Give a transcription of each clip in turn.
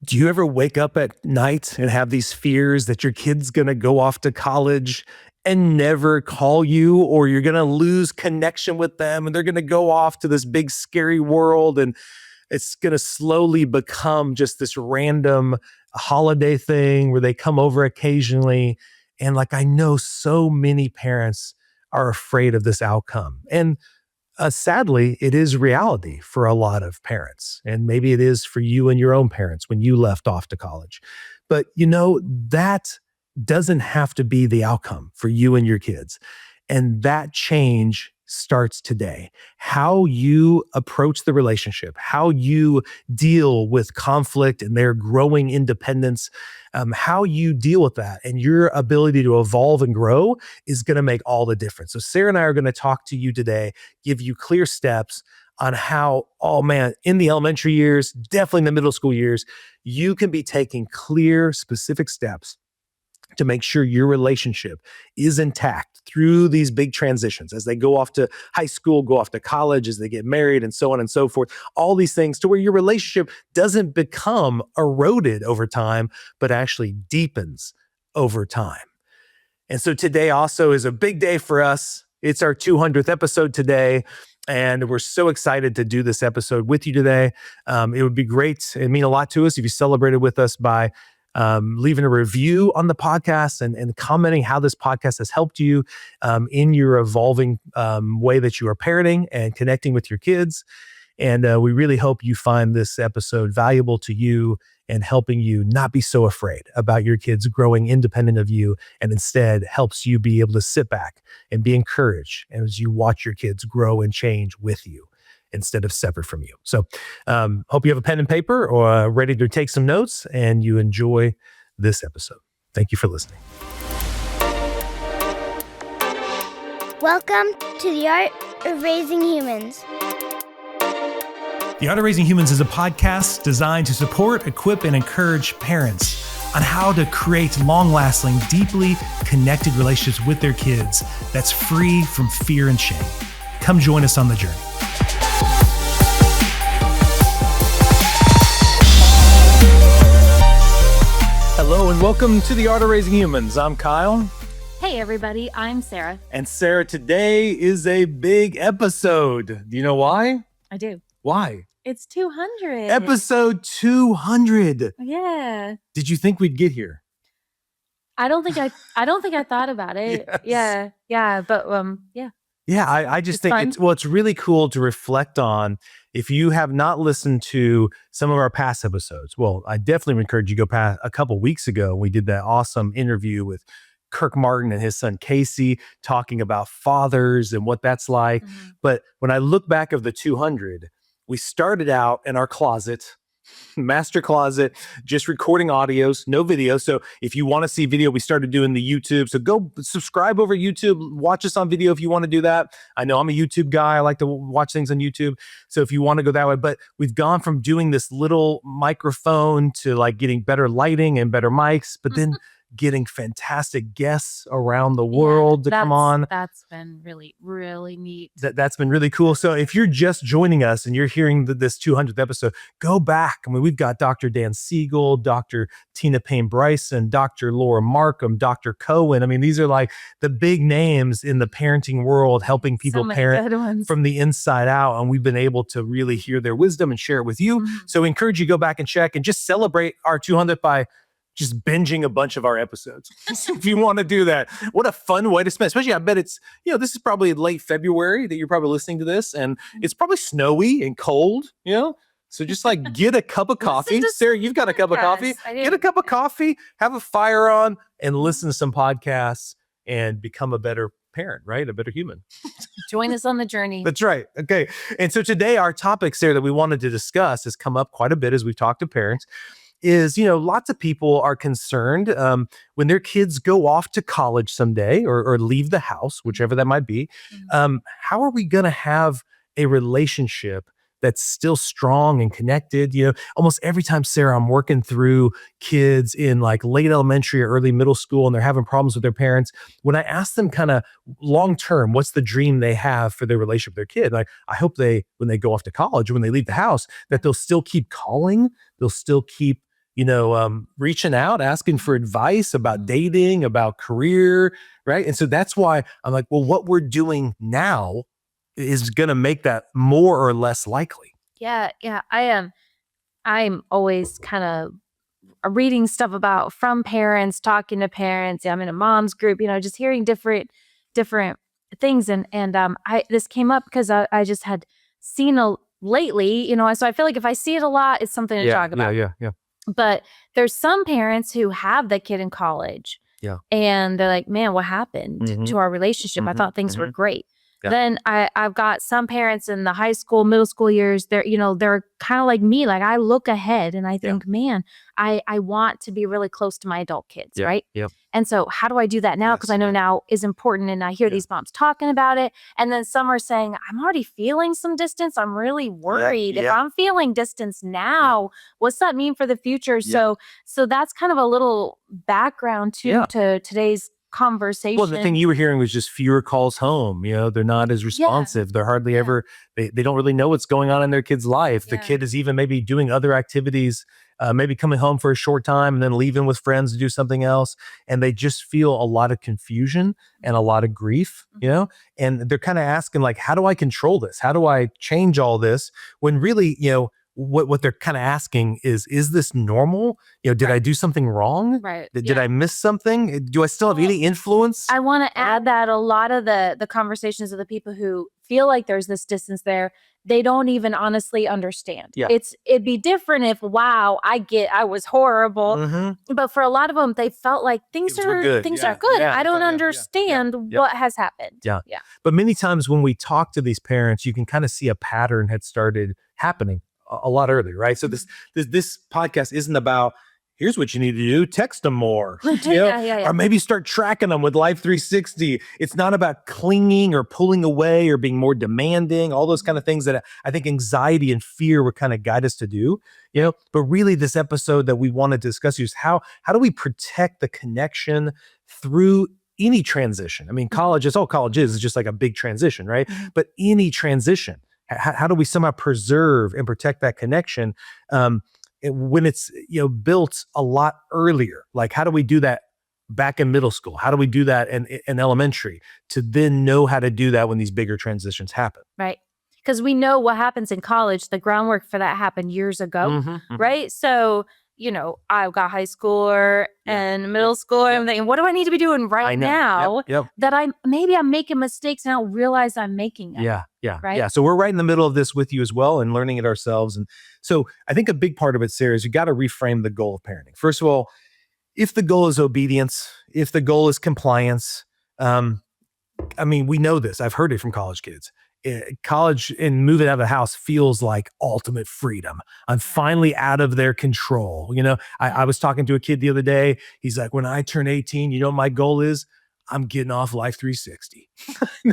Do you ever wake up at night and have these fears that your kid's going to go off to college and never call you, or you're going to lose connection with them and they're going to go off to this big scary world and it's going to slowly become just this random holiday thing where they come over occasionally? And like, I know so many parents are afraid of this outcome. And sadly, it is reality for a lot of parents. And maybe it is for you and your own parents when you left off to college. But that doesn't have to be the outcome for you and your kids. And that change starts today. How you approach the relationship, how you deal with conflict and their growing independence, how you deal with that and your ability to evolve and grow is going to make all the difference. So Sarah and I are going to talk to you today, give you clear steps on how, oh man, in the elementary years, definitely in the middle school years, you can be taking clear, specific steps to make sure your relationship is intact through these big transitions as they go off to high school, go off to college, as they get married, and so on and so forth. All these things to where your relationship doesn't become eroded over time, but actually deepens over time. And so today also is a big day for us. It's our 200th episode today. And we're so excited to do this episode with you today. It would be great. It'd mean a lot to us if you celebrated with us by leaving a review on the podcast and commenting how this podcast has helped you in your evolving way that you are parenting and connecting with your kids. And we really hope you find this episode valuable to you and helping you not be so afraid about your kids growing independent of you, and instead helps you be able to sit back and be encouraged as you watch your kids grow and change with you instead of separate from you. So hope you have a pen and paper or ready to take some notes and you enjoy this episode. Thank you for listening. Welcome to the Art of Raising Humans. The Art of Raising Humans is a podcast designed to support, equip, and encourage parents on how to create long-lasting, deeply connected relationships with their kids that's free from fear and shame. Come join us on the journey. Hello and welcome to The Art of Raising Humans. I'm Kyle. Hey everybody, I'm Sarah. And Sarah, today is a big episode. Do you know why? I do. Why? It's 200. Episode 200. Yeah. Did you think we'd get here? I don't think I thought about it. Yes. Yeah. But yeah. Yeah, I just think fun. it's really cool to reflect on. If you have not listened to some of our past episodes, well, I definitely encourage you to go past. A couple weeks ago, we did that awesome interview with Kirk Martin and his son Casey talking about fathers and what that's like. Mm-hmm. But when I look back of the 200, we started out in our closet, master closet, just recording audios, no video. So if you want to see video, we started doing the YouTube. So go subscribe over YouTube, watch us on video if you want to do that. I know I'm a YouTube guy. I like to watch things on YouTube. So if you want to go that way, but we've gone from doing this little microphone to like getting better lighting and better mics, but then getting fantastic guests around the world to come on. That's been really, really neat. That's been really cool. So if you're just joining us and you're hearing this 200th episode, go back. I mean, we've got Dr. Dan Siegel, Dr. Tina Payne Bryson, Dr. Laura Markham, Dr. Cohen. I mean, these are like the big names in the parenting world, helping people parent from the inside out. And we've been able to really hear their wisdom and share it with you. Mm-hmm. So we encourage you to go back and check and just celebrate our 200th by just binging a bunch of our episodes. If you want to do that, what a fun way to spend, especially I bet it's, this is probably late February that you're probably listening to this, and it's probably snowy and cold, So just like get a cup of coffee. Sarah, you've got a cup of coffee. Get a cup of coffee, have a fire on, and listen to some podcasts and become a better parent, right? A better human. Join us on the journey. That's right. Okay. And so today our topic, Sarah, that we wanted to discuss has come up quite a bit as we've talked to parents. Is, lots of people are concerned when their kids go off to college someday or leave the house, whichever that might be. How are we going to have a relationship that's still strong and connected? Almost every time, Sarah, I'm working through kids in like late elementary or early middle school and they're having problems with their parents. When I ask them kind of long term, what's the dream they have for their relationship with their kid? Like, I hope when they go off to college or when they leave the house, that they'll still keep calling, they'll still keep reaching out, asking for advice about dating, about career, right? And so that's why I'm like, well, what we're doing now is going to make that more or less likely. Yeah. I'm always kind of reading stuff about from parents, talking to parents. I'm in a mom's group, just hearing different things. And I this came up because I just had seen lately, so I feel like if I see it a lot, it's something to talk about. Yeah. But there's some parents who have the kid in college. Yeah. And they're like, man, what happened Mhm. to our relationship? I Mhm. thought things were Mhm. great. Yeah. Then I've got some parents in the high school, middle school years, they're kind of like me. Like I look ahead and I think, man, I want to be really close to my adult kids, Yeah. right? Yep. And so how do I do that now? Yes. Because I know Yeah. now is important and I hear these moms talking about it. And then some are saying, I'm already feeling some distance. I'm really worried. If Yeah. I'm feeling distance now, what's that mean for the future? Yeah. So that's kind of a little background to today's conversation. Well, the thing you were hearing was just fewer calls home. They're not as responsive. They're hardly ever, they don't really know what's going on in their kid's life. The kid is even maybe doing other activities, maybe coming home for a short time and then leaving with friends to do something else. And they just feel a lot of confusion and a lot of grief, and they're kind of asking like, how do I control this? How do I change all this? When really, what they're kind of asking is this normal? Did I do something wrong? Right. Did I miss something? Do I still have any influence? I want to add that a lot of the conversations of the people who feel like there's this distance there, they don't even honestly understand. Yeah. It'd be different if, wow, I was horrible. Mm-hmm. But for a lot of them, they felt like things are good. Yeah. I don't understand what has happened. Yeah. But many times when we talk to these parents, you can kind of see a pattern had started happening a lot earlier, right? So this podcast isn't about, here's what you need to do, text them more, or maybe start tracking them with Life 360. It's not about clinging or pulling away or being more demanding, all those kind of things that I think anxiety and fear would kind of guide us to do, but really this episode that we want to discuss is how do we protect the connection through any transition? I mean, college is all college is just like a big transition, right? But any transition, how do we somehow preserve and protect that connection when it's built a lot earlier? Like, how do we do that back in middle school? How do we do that in elementary to then know how to do that when these bigger transitions happen? Right. Because we know what happens in college. The groundwork for that happened years ago, right? So, I've got high schooler and middle schooler. I'm thinking, what do I need to be doing right now that I'm making mistakes and I don't realize I'm making them? Yeah. Right. Yeah. So we're right in the middle of this with you as well and learning it ourselves. And so I think a big part of it, Sarah, is you got to reframe the goal of parenting. First of all, if the goal is obedience, if the goal is compliance, we know this. I've heard it from college kids. College and moving out of the house feels like ultimate freedom. I'm finally out of their control. I was talking to a kid the other day. He's like, when I turn 18, my goal is I'm getting off Life 360.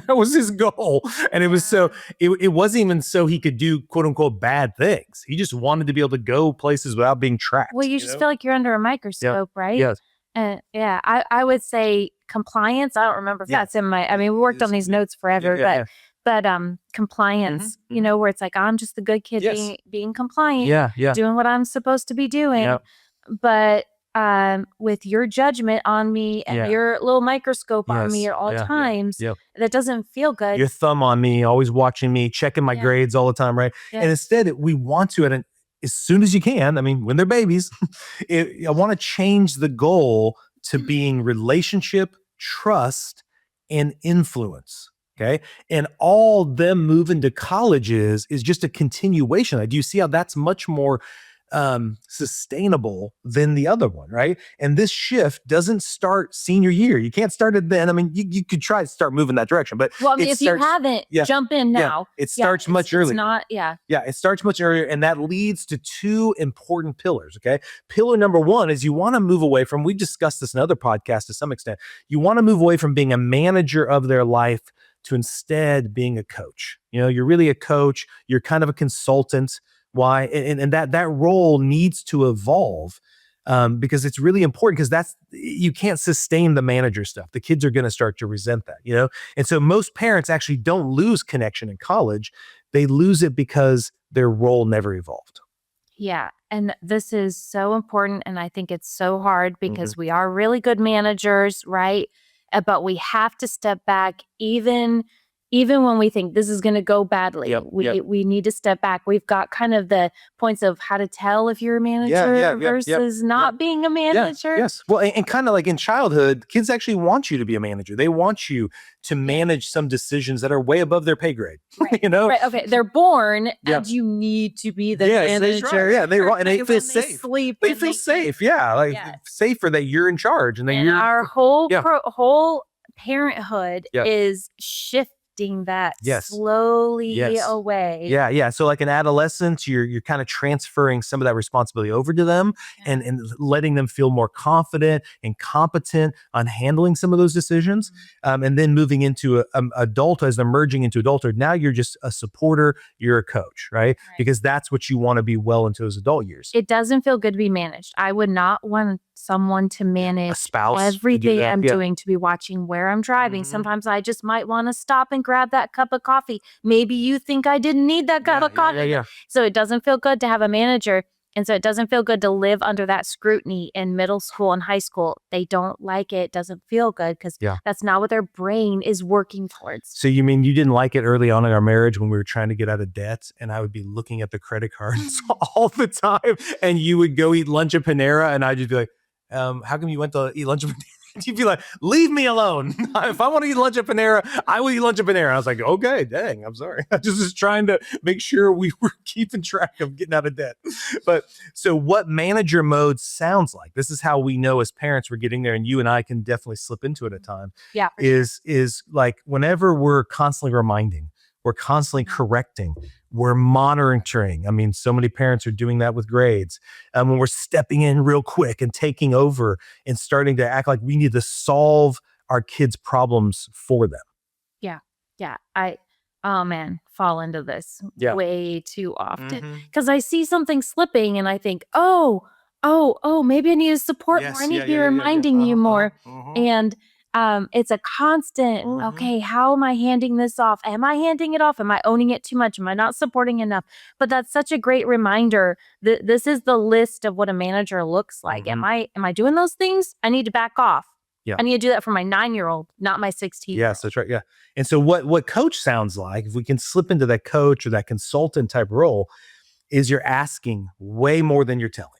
That was his goal. And it was it wasn't even so he could do quote unquote bad things. He just wanted to be able to go places without being tracked. Well, you just feel like you're under a microscope, right? Yes. I would say compliance. I don't remember if that's in my, we worked on these notes forever, but compliance, where it's like, I'm just the good kid being compliant, doing what I'm supposed to be doing. But with your judgment on me and your little microscope on me at all times, that doesn't feel good. Your thumb on me, always watching me, checking my grades all the time, right? And instead, we want to, as soon as you can, when they're babies, I want to change the goal to being relationship, trust, and influence. Okay. And all them moving to colleges is just a continuation. Do you see how that's much more sustainable than the other one, right? And this shift doesn't start senior year. You can't start it then. You could try to start moving that direction, but if you haven't, jump in now. It starts much earlier. It's not, it starts much earlier, and that leads to two important pillars. Okay, pillar number one is you want to move away from. We've discussed this in other podcasts to some extent. You want to move away from being a manager of their life to instead being a coach. You're really a coach. You're kind of a consultant. Why? And that role needs to evolve because it's really important, because you can't sustain the manager stuff. The kids are going to start to resent that, And so most parents actually don't lose connection in college. They lose it because their role never evolved. Yeah. And this is so important. And I think it's so hard because we are really good managers, right? But we have to step back even when we think this is going to go badly. We need to step back. We've got kind of the points of how to tell if you're a manager versus not being a manager. Yes. Well, and kind of like in childhood, kids actually want you to be a manager. They want you to manage some decisions that are way above their pay grade. Right. You know? Right. Okay. They're born and you need to be the manager. Right. Yeah, and they feel safe. Sleep They feel safe. Yeah. Like safer that you're in charge and that you're our whole parenthood is shifting that slowly away. Yeah. So like in adolescence, you're kind of transferring some of that responsibility over to them and letting them feel more confident and competent on handling some of those decisions. And then moving into adult, as they're merging into adulthood, now you're just a supporter, you're a coach, right? Because that's what you want to be well into those adult years. It doesn't feel good to be managed. I would not want someone to manage a spouse everything I'm doing, to be watching where I'm driving. Sometimes I just might want to stop and grab that cup of coffee. Maybe you think I didn't need that cup of coffee. So it doesn't feel good to have a manager. And so it doesn't feel good to live under that scrutiny in middle school and high school. They don't like it. It doesn't feel good because that's not what their brain is working towards. So you mean you didn't like it early on in our marriage when we were trying to get out of debt and I would be looking at the credit cards all the time and you would go eat lunch at Panera and I'd just be like, how come you went to eat lunch at Panera? You'd be like, leave me alone. If I want to eat lunch at Panera, I will eat lunch at Panera. I was like, okay, dang, I'm sorry. I just was trying to make sure we were keeping track of getting out of debt. But so what manager mode sounds like, this is how we know as parents we're getting there, and you and I can definitely slip into it at time. Yeah. Is like whenever we're constantly reminding, we're constantly correcting, we're monitoring. I mean, so many parents are doing that with grades. When we're stepping in real quick and taking over and starting to act like we need to solve our kids' problems for them. Yeah. Yeah. Fall into this way too often because I see something slipping and I think, oh, maybe I need to support more. I need to be reminding you more. And it's a constant, okay, how am I handing this off? Am I handing it off? Am I owning it too much? Am I not supporting enough? But that's such a great reminder that this is the list of what a manager looks like. Am I doing those things? I need to back off. Yeah. I need to do that for my 9-year-old, not my 16-year-old. Yes, that's right. Yeah. And so what coach sounds like, if we can slip into that coach or that consultant type role, is you're asking way more than you're telling.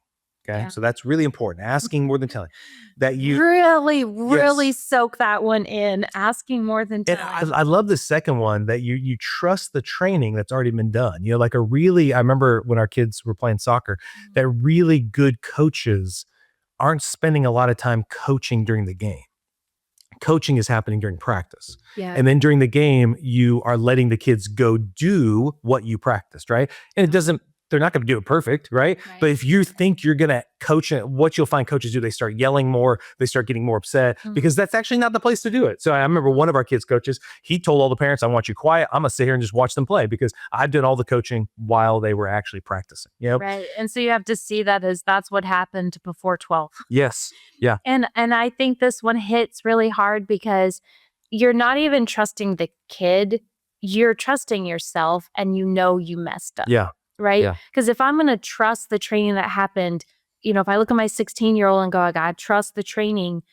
Okay. So that's really important. Asking more than telling. That you really soak that one in. Asking more than telling. And I love the second one, that you trust the training that's already been done. You know, like I remember when our kids were playing soccer, that really good coaches aren't spending a lot of time coaching during the game. Coaching is happening during practice. Yeah. And then during the game, you are letting the kids go do what you practiced, right? And they're not going to do it perfect, right? But if you think you're going to coach it, what you'll find coaches do, they start yelling more, they start getting more upset because that's actually not the place to do it. So I remember one of our kids' coaches, he told all the parents, I want you quiet. I'm going to sit here and just watch them play because I've done all the coaching while they were actually practicing. You know? Right. And so you have to see that as that's what happened before 12. Yes. Yeah. And I think this one hits really hard because you're not even trusting the kid. You're trusting yourself and you know you messed up. Yeah. Right? Because if I'm going to trust the training that happened, if I look at my 16-year-old and go, I got to trust the training,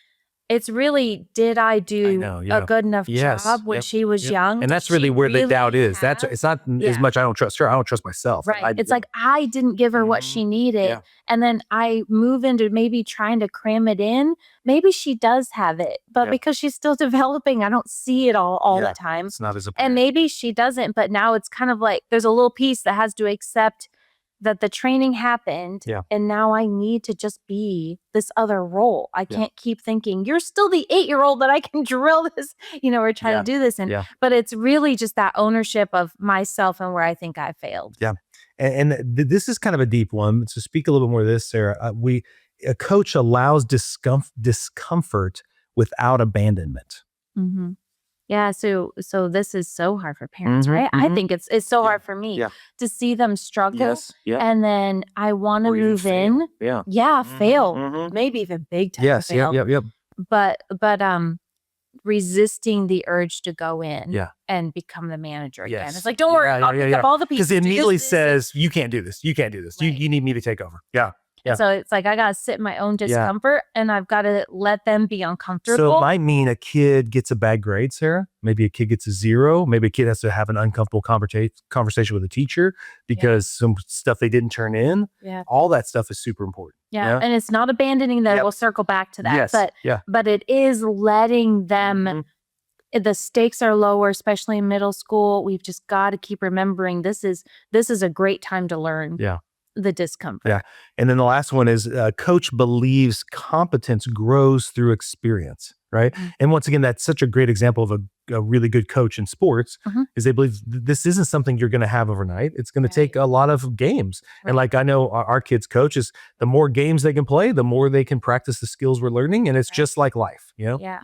it's really, did I do a good enough job when she was young? And that's really where the doubt is. It's not as much I don't trust her, I don't trust myself. Right. It's like I didn't give her what she needed. Yeah. And then I move into maybe trying to cram it in. Maybe she does have it, but because she's still developing, I don't see it all the time. It's not as apparent. And maybe she doesn't, but now it's kind of like there's a little piece that has to accept that the training happened and now I need to just be this other role. I can't keep thinking you're still the 8-year-old that I can drill this, or try to do this. But it's really just that ownership of myself and where I think I failed. Yeah. And this is kind of a deep one. So speak a little bit more of this, Sarah. A coach allows discomfort without abandonment. Mm-hmm. Yeah, so this is so hard for parents, right? I think it's so hard for me to see them struggle, and then I want to move in. Fail, maybe even big time. Yes, fail. yep. But resisting the urge to go in and become the manager again. It's like, don't Yeah, worry, I'll pick up all the pieces. Because it immediately this, says, you can't do this. You can't do this. Right. You need me to take over. Yeah. Yeah. So it's like I got to sit in my own discomfort and I've got to let them be uncomfortable. So it might mean a kid gets a bad grade, Sarah. Maybe a kid gets a 0. Maybe a kid has to have an uncomfortable conversation with a teacher because some stuff they didn't turn in. Yeah. All that stuff is super important. Yeah. And it's not abandoning them. We'll circle back to that. But it is letting them, the stakes are lower, especially in middle school. We've just got to keep remembering this is a great time to learn. Yeah. The discomfort. Yeah. And then the last one is coach believes competence grows through experience, right? And once again, that's such a great example of a really good coach in sports is they believe this isn't something you're going to have overnight. It's going to take a lot of games. And like I know our kids' coaches, the more games they can play, the more they can practice the skills we're learning. And it's just like life, you know? Yeah.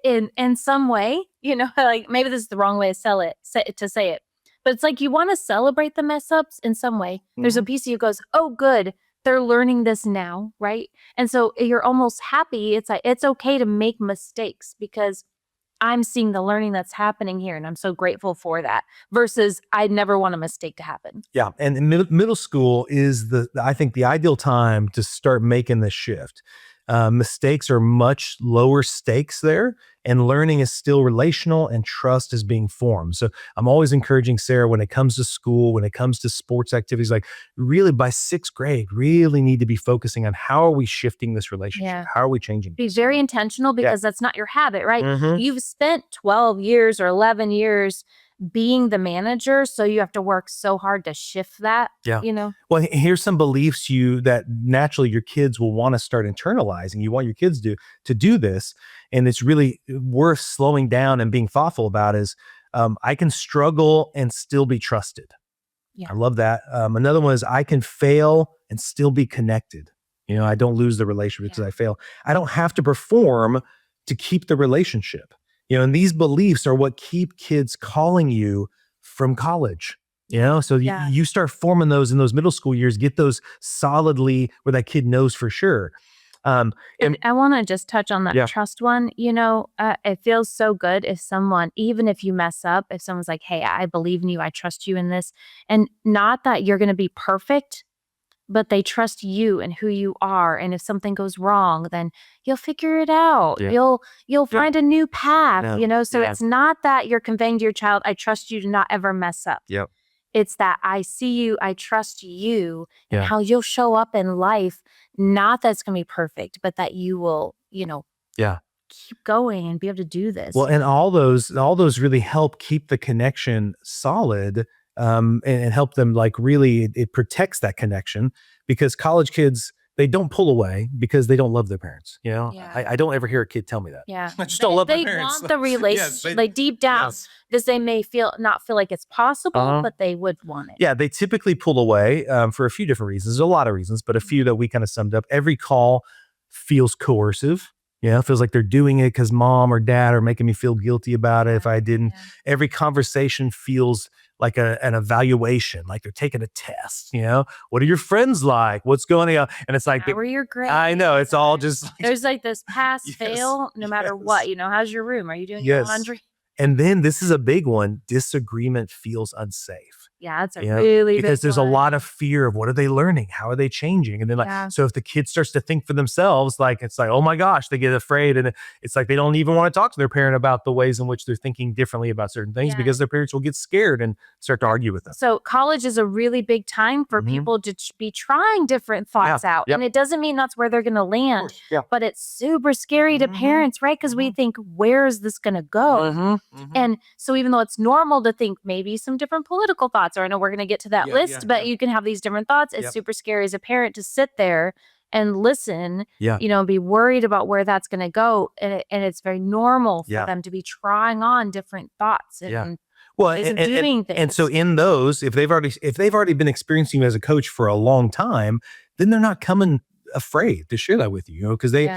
In some way, you know, like maybe this is the wrong way to say it. But it's like you want to celebrate the mess ups in some way. There's a piece of you goes, oh, good. They're learning this now, right? And so you're almost happy. It's like, it's okay to make mistakes because I'm seeing the learning that's happening here. And I'm so grateful for that versus I never want a mistake to happen. Yeah. And in middle school is I think the ideal time to start making this shift. Mistakes are much lower stakes there, and learning is still relational and trust is being formed. So I'm always encouraging Sarah when it comes to school, when it comes to sports activities, like really by 6th grade, really need to be focusing on how are we shifting this relationship? Yeah. How are we changing? Be very intentional because that's not your habit, right? You've spent 12 years or 11 years being the manager, so you have to work so hard to shift that, you know? Well, here's some beliefs that naturally your kids will want to start internalizing. You want your kids to do this, and it's really worth slowing down and being thoughtful about is, I can struggle and still be trusted. Yeah. I love that. Another one is I can fail and still be connected. You know, I don't lose the relationship because I fail. I don't have to perform to keep the relationship. You know, and these beliefs are what keep kids calling you from college, you know? So you start forming those in those middle school years, get those solidly where that kid knows for sure. And I want to just touch on that trust one. You know, it feels so good if someone, even if you mess up, if someone's like, hey, I believe in you, I trust you in this. And not that you're going to be perfect, but they trust you and who you are. And if something goes wrong, then you'll figure it out. Yeah. You'll find a new path, you know? So it's not that you're conveying to your child, I trust you to not ever mess up. Yep. It's that I see you, I trust you, and how you'll show up in life. Not that it's going to be perfect, but that you will, you know, keep going and be able to do this. Well, and all those really help keep the connection solid. And help them like really, it protects that connection because college kids, they don't pull away because they don't love their parents. You know, I don't ever hear a kid tell me that. Yeah. I just don't love my parents. They want the relationship, like deep down, because they may not feel like it's possible, but they would want it. Yeah. They typically pull away for a few different reasons. There's a lot of reasons, but a few that we kind of summed up. Every call feels coercive. Yeah, it feels like they're doing it because mom or dad are making me feel guilty about it if I didn't. Every conversation feels like an evaluation, like they're taking a test, you know? What are your friends like? What's going on? And it's like, how are your grades? I know, it's all just like, there's like this pass, fail, no matter what, you know, how's your room? Are you doing your laundry? And then this is a big one, disagreement feels unsafe. Yeah, that's a really big because there's one. a lot of fear of what are they learning? How are they changing? And then so if the kid starts to think for themselves, like it's like, oh my gosh, they get afraid. And it's like they don't even want to talk to their parent about the ways in which they're thinking differently about certain things because their parents will get scared and start to argue with them. So college is a really big time for people to be trying different thoughts out. And it doesn't mean that's where they're going to land, but it's super scary to parents, right? Because we think, where is this going to go? And so even though it's normal to think maybe some different political thoughts, or I know we're going to get to that list, but you can have these different thoughts. It's super scary as a parent to sit there and listen, you know, be worried about where that's going to go. And it's very normal for them to be trying on different thoughts and doing things. And so in those, if they've already been experiencing you as a coach for a long time, then they're not coming afraid to share that with you, you know, because they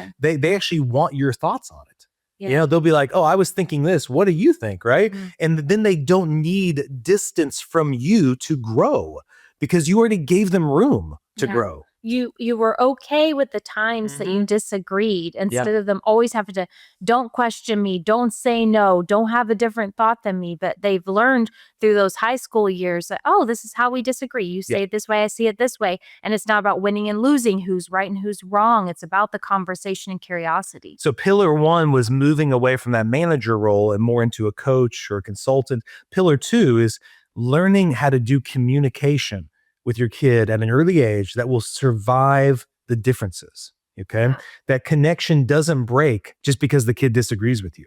actually want your thoughts on it. Yeah. You know, they'll be like, oh, I was thinking this. What do you think? Right. And then they don't need distance from you to grow because you already gave them room to grow. you were okay with the times that you disagreed instead of them always having to, don't question me, don't say no, don't have a different thought than me. But they've learned through those high school years that, oh, this is how we disagree. You say it this way, I see it this way. And it's not about winning and losing, who's right and who's wrong. It's about the conversation and curiosity. So pillar 1 was moving away from that manager role and more into a coach or a consultant. Pillar 2 is learning how to do communication with your kid at an early age that will survive the differences. Okay. Yeah. That connection doesn't break just because the kid disagrees with you.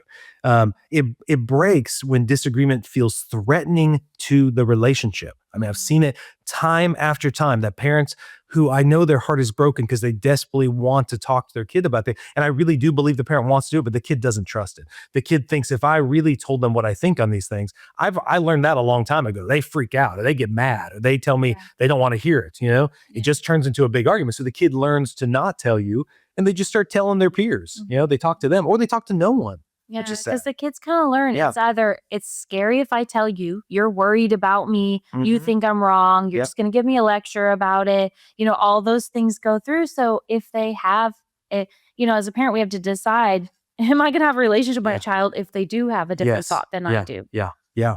It breaks when disagreement feels threatening to the relationship. I mean, I've seen it time after time that parents who I know their heart is broken because they desperately want to talk to their kid about things. And I really do believe the parent wants to do it, but the kid doesn't trust it. The kid thinks if I really told them what I think on these things, I learned that a long time ago. They freak out or they get mad or they tell me they don't want to hear it. It just turns into a big argument. So the kid learns to not tell you and they just start telling their peers. They talk to them or they talk to no one. Yeah, because the kids kind of learn. It's either it's scary if I tell you, you're worried about me, you think I'm wrong, you're just going to give me a lecture about it. All those things go through. So if they have it, as a parent, we have to decide, am I going to have a relationship with my child if they do have a different thought than I do? Yeah.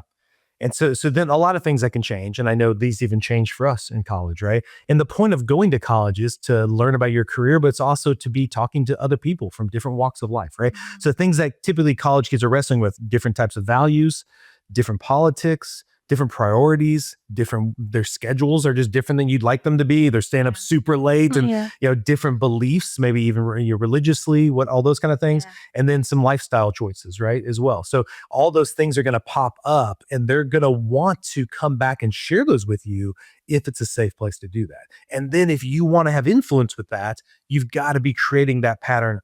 And so then a lot of things that can change. And I know these even changed for us in college, right? And the point of going to college is to learn about your career, but it's also to be talking to other people from different walks of life, right? So things that typically college kids are wrestling with, different types of values, different politics, different priorities, their schedules are just different than you'd like them to be. They're staying up super late and, different beliefs, maybe even religiously, all those kind of things. And then some lifestyle choices, right, as well. So all those things are going to pop up and they're going to want to come back and share those with you if it's a safe place to do that. And then if you want to have influence with that, you've got to be creating that pattern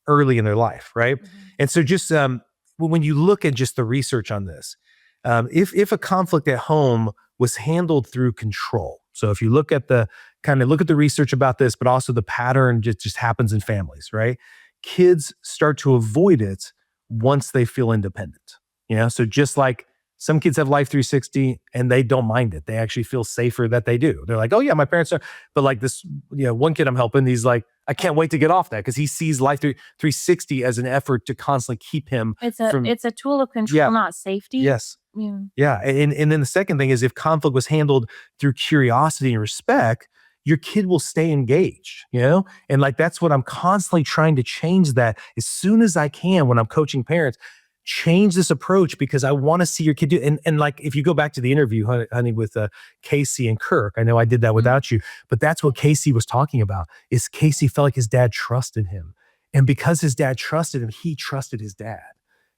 early in their life, right? And so just when you look at just the research on this, if a conflict at home was handled through control. So if you look at the research about this, but also the pattern just happens in families, right? Kids start to avoid it once they feel independent. So just like some kids have Life 360 and they don't mind it. They actually feel safer that they do. They're like, oh yeah, my parents are, but like this, one kid I'm helping, he's like, I can't wait to get off that because he sees Life 360 as an effort to constantly keep him It's a tool of control, not safety. Yes. Yeah. And then the second thing is if conflict was handled through curiosity and respect, your kid will stay engaged, And like, that's what I'm constantly trying to change that as soon as I can when I'm coaching parents. Change this approach because I want to see your kid do. And like, if you go back to the interview, honey, with Casey and Kirk, I know I did that without you, but that's what Casey was talking about is Casey felt like his dad trusted him. And because his dad trusted him, he trusted his dad,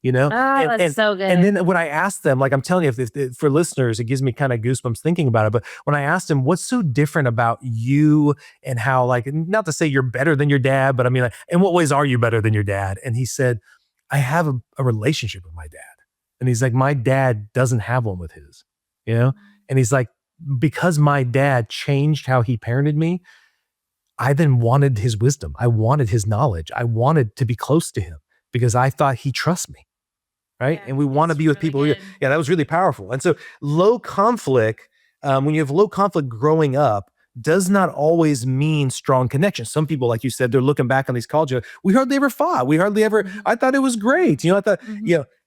That's so good. And then when I asked them, like I'm telling you, if for listeners, it gives me kind of goosebumps thinking about it. But when I asked him, what's so different about you and how, like, not to say you're better than your dad, but I mean, like, in what ways are you better than your dad? And he said, I have a relationship with my dad. And he's like, my dad doesn't have one with his, And he's like, because my dad changed how he parented me, I then wanted his wisdom. I wanted his knowledge. I wanted to be close to him because I thought he trusts me. Right. And we want to be with people. That was really powerful. And so low conflict, when you have low conflict growing up, does not always mean strong connection. Some people, like you said, they're looking back on these college, we hardly ever fought. We hardly ever, I thought it was great. I thought,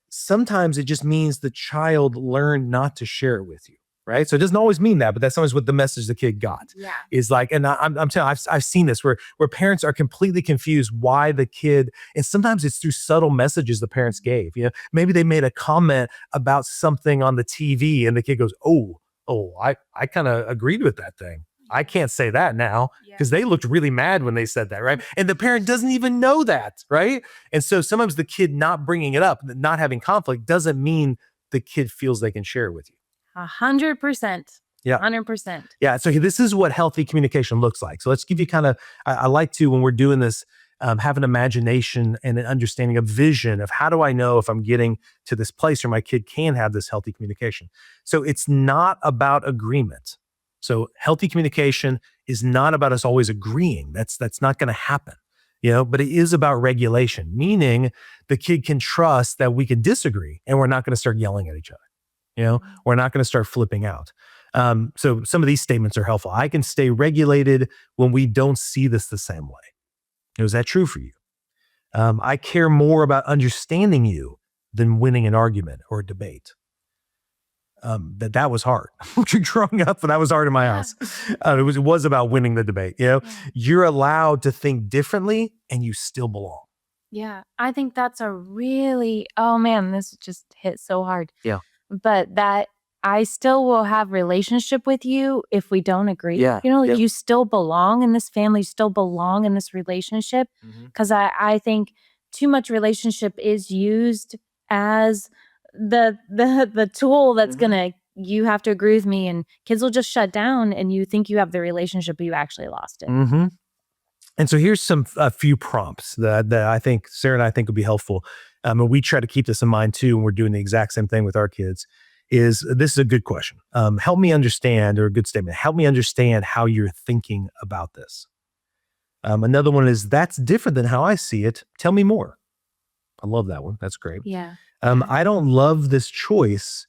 sometimes it just means the child learned not to share it with you. Right. So it doesn't always mean that, but that's always what the message the kid got is like, and I'm telling you, I've seen this where parents are completely confused why the kid, and sometimes it's through subtle messages the parents gave, maybe they made a comment about something on the TV and the kid goes, I kind of agreed with that thing. I can't say that now because they looked really mad when they said that, right? And the parent doesn't even know that, right? And so sometimes the kid not bringing it up, not having conflict doesn't mean the kid feels they can share it with you. 100%. Yeah. 100%. Yeah. So this is what healthy communication looks like. So let's give you I like to, when we're doing this, have an imagination and an understanding of vision of how do I know if I'm getting to this place where my kid can have this healthy communication. So it's not about agreement. So healthy communication is not about us always agreeing. That's not going to happen, but it is about regulation, meaning the kid can trust that we can disagree and we're not going to start yelling at each other. We're not going to start flipping out. So some of these statements are helpful. I can stay regulated when we don't see this the same way. Is that true for you? I care more about understanding you than winning an argument or a debate. That was hard. Growing up, that was hard in my house. It was about winning the debate. You're allowed to think differently, and you still belong. Yeah, I think that's a really, oh man, this just hit so hard. Yeah. But that I still will have relationship with you if we don't agree. Yeah. You still belong in this family, you still belong in this relationship. Because I think too much relationship is used as the tool that's gonna, you have to agree with me, and kids will just shut down and you think you have the relationship, but you actually lost it. And so here's a few prompts that I think Sarah and I think would be helpful. And we try to keep this in mind too, and we're doing the exact same thing with our kids. This is a good question. Help me understand, or a good statement. Help me understand how you're thinking about this. Another one is, that's different than how I see it. Tell me more. I love that one. That's great. Yeah. I don't love this choice,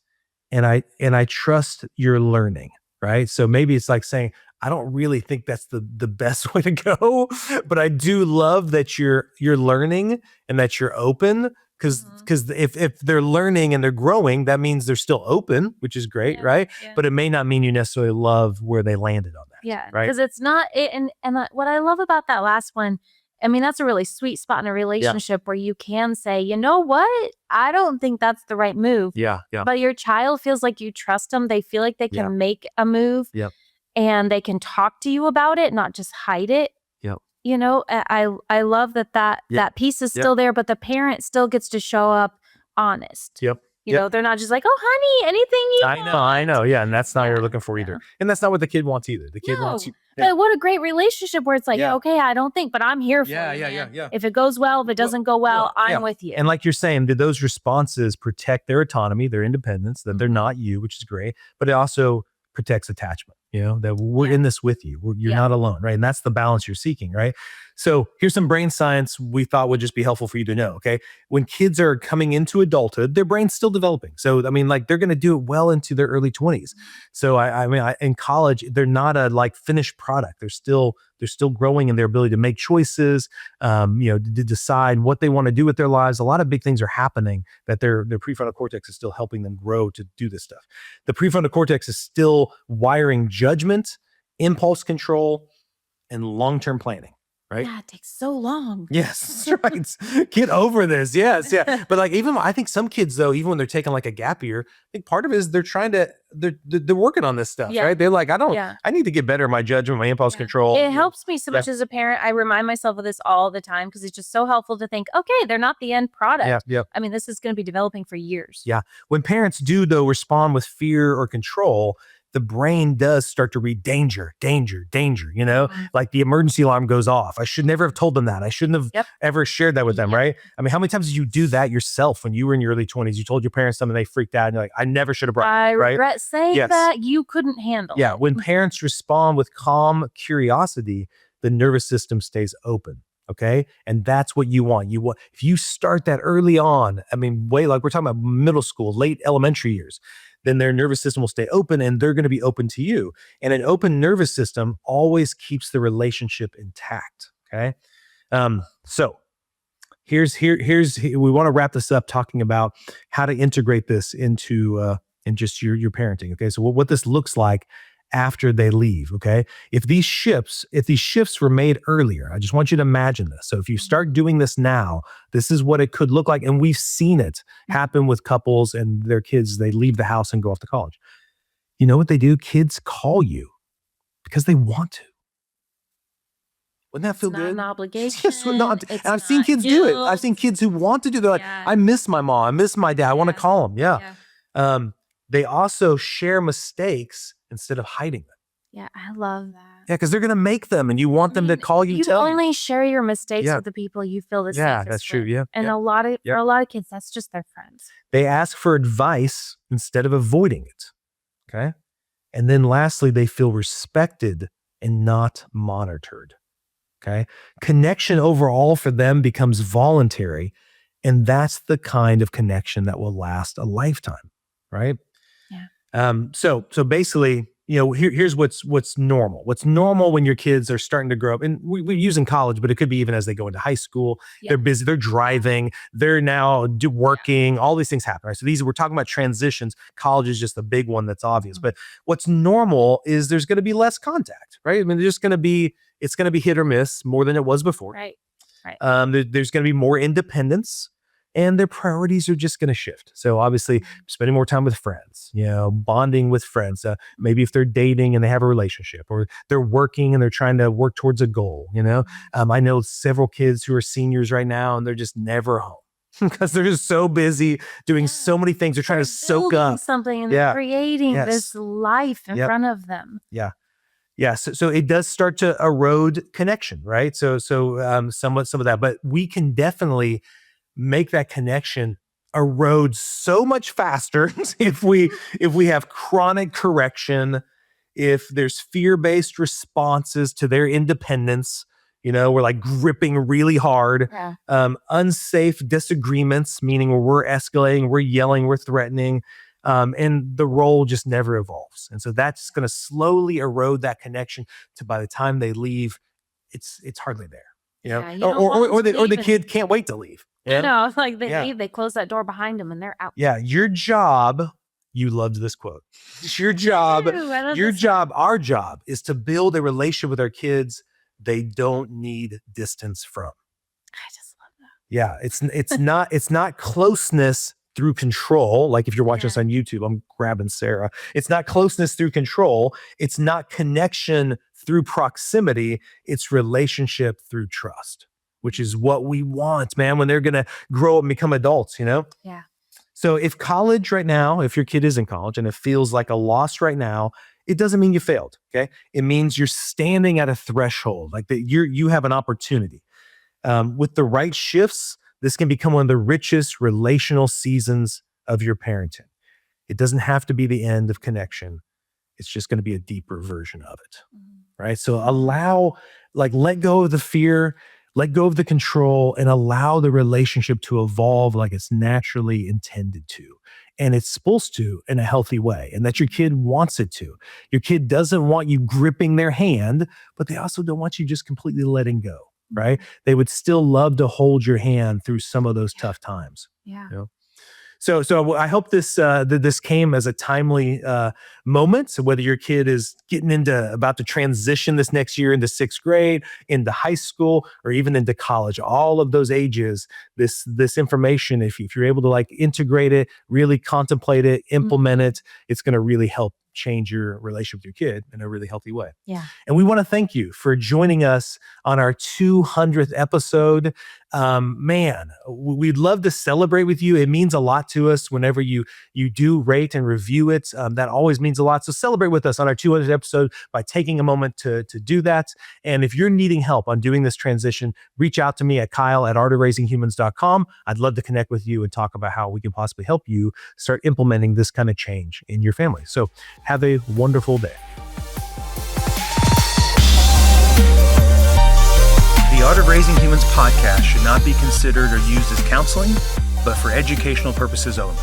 and I trust your learning. Right. So maybe it's like saying, I don't really think that's the best way to go, but I do love that you're learning and that you're open, because if they're learning and they're growing, that means they're still open, which is great, right? Yeah. But it may not mean you necessarily love where they landed on that. Yeah, right. Because it's not it, and what I love about that last one, I mean, that's a really sweet spot in a relationship where you can say, you know what? I don't think that's the right move. Yeah. But your child feels like you trust them. They feel like they can make a move. Yep. And they can talk to you about it, not just hide it. Yep. I love that piece is still there, but the parent still gets to show up honest. Yep. They're not just like, oh, honey, anything you want. I know. Yeah. And that's not what you're looking for either. And that's not what the kid wants either. The kid wants you. But what a great relationship where it's like, okay, I don't think, but I'm here for you. Yeah. If it goes well, if it doesn't go well, I'm with you. And like you're saying, did those responses protect their autonomy, their independence, that they're not you, which is great, but it also protects attachment, that we're in this with you. You're not alone, right? And that's the balance you're seeking, right? So here's some brain science we thought would just be helpful for you to know, okay? When kids are coming into adulthood, their brain's still developing. So, I mean, like, they're going to do it well into their early 20s. So, I mean, in college, they're not a finished product. They're still growing in their ability to make choices, to decide what they want to do with their lives. A lot of big things are happening that their prefrontal cortex is still helping them grow to do this stuff. The prefrontal cortex is still wiring judgment, impulse control, and long-term planning. Right? Yeah, it takes so long. Yes, that's right. Get over this. Yes, yeah. But I think some kids though, even when they're taking a gap year, I think part of it is they're working on this stuff, right? They're like, I need to get better at my judgment, my impulse control. It helps me so much as a parent. I remind myself of this all the time because it's just so helpful to think, okay, they're not the end product. Yeah. I mean, this is going to be developing for years. Yeah. When parents do though respond with fear or control, the brain does start to read danger, like the emergency alarm goes off. I should never have told them that. I shouldn't have ever shared that with them, right? I mean, how many times did you do that yourself when you were in your early 20s? You told your parents something, they freaked out, and you're like, I never should have brought it, right? I regret saying that you couldn't handle it. When parents respond with calm curiosity, the nervous system stays open. Okay. And that's what you want. If you start that early on, I mean, we're talking about middle school, late elementary years, then their nervous system will stay open and they're going to be open to you. And an open nervous system always keeps the relationship intact. Okay. So here's we want to wrap this up talking about how to integrate this into in just your parenting. Okay. So what this looks like after they leave. Okay. If these shifts were made earlier, I just want you to imagine this. So if you start doing this now, this is what it could look like. And we've seen it happen with couples and their kids. They leave the house and go off to college. You know what they do? Kids call you because they want to. Wouldn't that feel good? It's not an obligation. And I've seen kids do it. I've seen kids who want to do it. They're like, I miss my mom. I miss my dad. I want to call them. Yeah. They also share mistakes instead of hiding them. Yeah, I love that. Yeah, because they're going to make them and you want them to call you. You only share your mistakes with the people you feel the safest Yeah, that's true. with. Yeah. And for a lot of kids, that's just their friends. They ask for advice instead of avoiding it. Okay. And then lastly, they feel respected and not monitored. Okay. Connection overall for them becomes voluntary. And that's the kind of connection that will last a lifetime. Right. Yeah. So basically, here's what's normal. What's normal when your kids are starting to grow up, and we use in college, but it could be even as they go into high school. Yeah. They're busy, they're driving, they're now working, all these things happen, right? So we're talking about transitions. College is just a big one that's obvious. But what's normal is there's going to be less contact, right? I mean, it's going to be hit or miss more than it was before. Right. There's going to be more independence. And their priorities are just going to shift. So obviously spending more time with friends, bonding with friends, maybe if they're dating and they have a relationship, or they're working and they're trying to work towards a goal, I know several kids who are seniors right now and they're just never home because they're just so busy doing so many things. They're trying to soak up something and they're creating this life in front of them. Yeah. Yeah. So it does start to erode connection, right? So some of that, but we can definitely make that connection erode so much faster if we have chronic correction, if there's fear-based responses to their independence, we're like gripping really hard, unsafe disagreements, meaning where we're escalating, we're yelling, we're threatening, and the role just never evolves. And so that's going to slowly erode that connection to by the time they leave, it's hardly there. Or the kid can't wait to leave. Yeah. No, it's like they leave, they close that door behind them and they're out. Yeah. Your job, you loved this quote. Your job, our job is to build a relationship with our kids they don't need distance from. I just love that. Yeah. It's not closeness through control. Like if you're watching us on YouTube, I'm grabbing Sarah. It's not closeness through control. It's not connection through proximity. It's relationship through trust, which is what we want, man, when they're going to grow up and become adults, Yeah. So if college right now, if your kid is in college and it feels like a loss right now, it doesn't mean you failed, okay? It means you're standing at a threshold, like that you have an opportunity. With the right shifts, this can become one of the richest relational seasons of your parenting. It doesn't have to be the end of connection. It's just going to be a deeper version of it, right? So let go of the fear, let go of the control, and allow the relationship to evolve like it's naturally intended to. And it's supposed to in a healthy way, and that your kid wants it to. Your kid doesn't want you gripping their hand, but they also don't want you just completely letting go, right? They would still love to hold your hand through some of those tough times. Yeah. So I hope this came as a timely moment. So whether your kid is about to transition this next year into 6th grade, into high school, or even into college, all of those ages, this information, if you're able to like integrate it, really contemplate it, implement it, it's going to really help change your relationship with your kid in a really healthy way. Yeah. And we want to thank you for joining us on our 200th episode. Man, we'd love to celebrate with you. It means a lot to us whenever you do rate and review it. That always means a lot. So celebrate with us on our 200th episode by taking a moment to do that. And if you're needing help on doing this transition, reach out to me at Kyle@artofraisinghumans.com. I'd love to connect with you and talk about how we can possibly help you start implementing this kind of change in your family. So have a wonderful day. The Art of Raising Humans podcast should not be considered or used as counseling, but for educational purposes only.